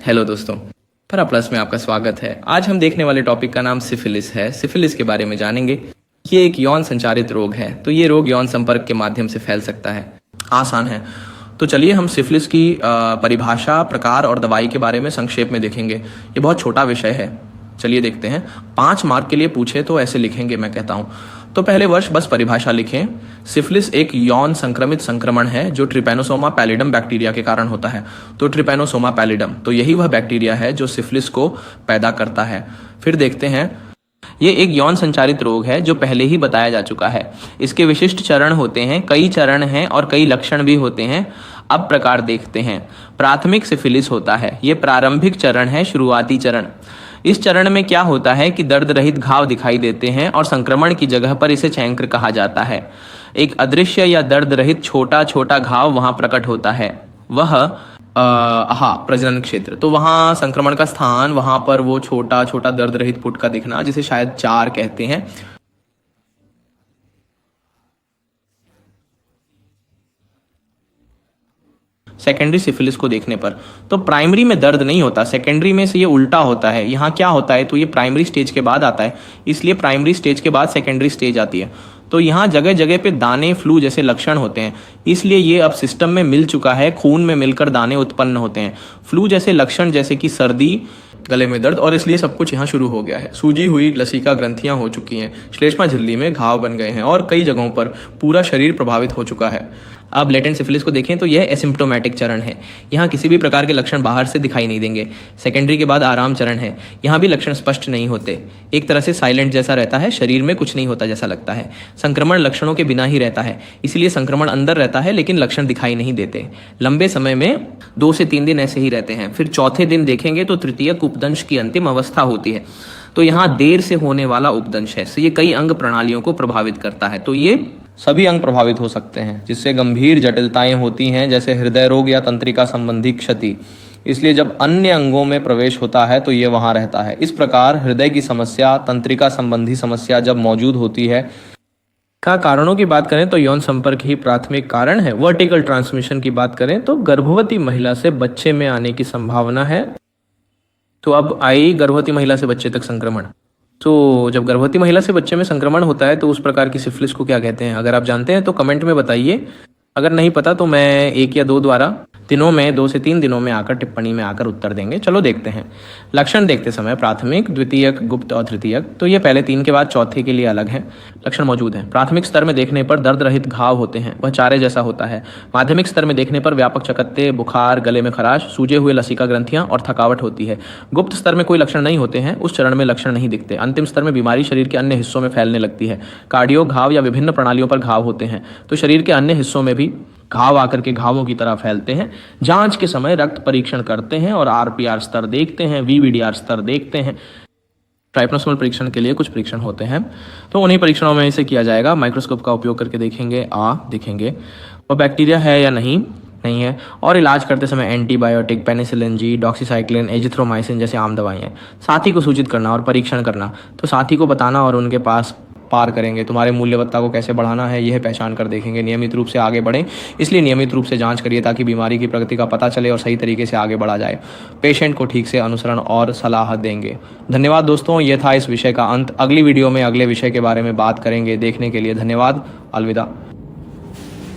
Hello दोस्तों, para plus में आपका स्वागत है। आज हम देखने वाले टॉपिक का नाम सिफिलिस है। सिफिलिस के बारे में जानेंगे। ये एक यौन संचारित रोग है, तो ये रोग यौन संपर्क के माध्यम से फैल सकता है। आसान है। तो चलिए हम सिफिलिस की परिभाषा, प्रकार और दवाई के बारे में संक्षेप में देखेंगे। ये बहुत छोटा विषय है, चलिए देखते हैं। 5 मार्क के लिए पूछे तो ऐसे लिखेंगे, मैं कहता हूँ। तो पहले वर्ष बस परिभाषा लिखें। सिफिलिस एक यौन संक्रमित संक्रमण है जो ट्रिपैनोसोमा पैलिडम बैक्टीरिया के कारण होता है। तो ट्रिपैनोसोमा पैलिडम, तो यही वह बैक्टीरिया है जो सिफिलिस को पैदा करता है। फिर देखते हैं, ये एक यौन संचारित रोग है जो पहले ही बताया जा चुका है। इसके विशिष्ट चरण होते हैं, कई चरण हैं और कई लक्षण भी होते हैं। अब प्रकार देखते हैं। प्राथमिक सिफिलिस होता है, ये प्रारंभिक चरण है, शुरुआती चरण। इस चरण में क्या होता है कि दर्द रहित घाव दिखाई देते हैं और संक्रमण की जगह पर इसे चैंक्र कहा जाता है। एक अदृश्य या दर्द रहित छोटा छोटा घाव वहां प्रकट होता है, वह प्रजनन क्षेत्र। तो वहां संक्रमण का स्थान, वहां पर वो छोटा छोटा दर्द रहित पुट का दिखना, जिसे शायद चार कहते हैं। सेकेंडरी सिफिलिस को देखने पर तो प्राइमरी में दर्द नहीं होता, सेकेंडरी में से ये उल्टा होता है। यहाँ क्या होता है, तो ये प्राइमरी स्टेज के बाद आता है, इसलिए प्राइमरी स्टेज के बाद सेकेंडरी स्टेज आती है। तो यहाँ जगह जगह पे दाने, फ्लू जैसे लक्षण होते हैं, इसलिए ये अब सिस्टम में मिल चुका है, खून में मिलकर दाने उत्पन्न होते हैं। फ्लू जैसे लक्षण जैसे कि सर्दी, गले में दर्द, और इसलिए सब कुछ यहाँ शुरू हो गया है। सूजी हुई लसिका ग्रंथियां हो चुकी हैं, श्लेष्मा झिल्ली में घाव बन गए हैं और कई जगहों पर पूरा शरीर प्रभावित हो चुका है। अब लेटेंट सिफिलिस को देखें तो यह एसिम्प्टोमेटिक चरण है। यहाँ किसी भी प्रकार के लक्षण बाहर से दिखाई नहीं देंगे। सेकेंडरी के बाद आराम चरण है, यहाँ भी लक्षण स्पष्ट नहीं होते, एक तरह से साइलेंट जैसा रहता है, शरीर में कुछ नहीं होता जैसा लगता है। संक्रमण लक्षणों के बिना ही रहता है, इसलिए संक्रमण अंदर रहता है लेकिन लक्षण दिखाई नहीं देते। लंबे समय में 2 से 3 दिन ऐसे ही रहते हैं। फिर चौथे दिन देखेंगे तो तृतीयक उपदंश की अंतिम अवस्था होती है। तो यहाँ देर से होने वाला उपदंश है, ये कई अंग प्रणालियों को प्रभावित करता है। तो ये सभी अंग प्रभावित हो सकते हैं, जिससे गंभीर जटिलताएं होती हैं, जैसे हृदय रोग या तंत्रिका संबंधी क्षति। इसलिए जब अन्य अंगों में प्रवेश होता है तो ये वहां रहता है। इस प्रकार हृदय की समस्या, तंत्रिका संबंधी समस्या जब मौजूद होती है, का कारणों की बात करें तो यौन संपर्क ही प्राथमिक कारण है। वर्टिकल ट्रांसमिशन की बात करें तो गर्भवती महिला से बच्चे में आने की संभावना है। तो अब आई गर्भवती महिला से बच्चे तक संक्रमण। तो जब गर्भवती महिला से बच्चे में संक्रमण होता है तो उस प्रकार की सिफिलिस को क्या कहते हैं? अगर आप जानते हैं तो कमेंट में बताइए। अगर नहीं पता तो मैं 1 या 2 दिनों में 2 से 3 दिनों में आकर टिप्पणी में आकर उत्तर देंगे। चलो देखते हैं। लक्षण देखते समय प्राथमिक, द्वितीयक, गुप्त और तृतीयक। तो ये पहले 3 के बाद चौथे के लिए अलग है। लक्षण मौजूद हैं। प्राथमिक स्तर में देखने पर दर्द रहित घाव होते हैं, वह चारे जैसा होता है। माध्यमिक स्तर में देखने पर व्यापक चकत्ते, बुखार, गले में खराश, सूजे हुए लसिका ग्रंथियां और थकावट होती है। गुप्त स्तर में कोई लक्षण नहीं होते हैं, उस चरण में लक्षण नहीं दिखते। अंतिम स्तर में बीमारी शरीर के अन्य हिस्सों में फैलने लगती है। कार्डियो घाव या विभिन्न प्रणालियों पर घाव होते हैं, तो शरीर के अन्य हिस्सों में भी घाव आकर के घावों की तरह फैलते हैं। जांच के समय रक्त परीक्षण करते हैं और आरपीआर स्तर देखते हैं, वीवीडीआर स्तर देखते हैं। ट्राइपनोसोमल परीक्षण के लिए कुछ परीक्षण होते हैं, तो उन्हीं परीक्षणों में इसे किया जाएगा। माइक्रोस्कोप का उपयोग करके देखेंगे, देखेंगे वो बैक्टीरिया है या नहीं है। और इलाज करते समय antibiotic, penicillin G, doxycycline, azithromycin जैसे आम दवाएं। साथी को सूचित करना और परीक्षण करना, तो साथी को बताना और उनके पास पार करेंगे। तुम्हारे मूल्यवत्ता को कैसे बढ़ाना है यह पहचान कर देखेंगे। नियमित रूप से आगे बढ़ें, इसलिए नियमित रूप से जांच करिए ताकि बीमारी की प्रगति का पता चले और सही तरीके से आगे बढ़ा जाए। पेशेंट को ठीक से अनुसरण और सलाह देंगे। धन्यवाद दोस्तों, यह था इस विषय का अंत। अगली वीडियो में अगले विषय के बारे में बात करेंगे। देखने के लिए धन्यवाद। अलविदा।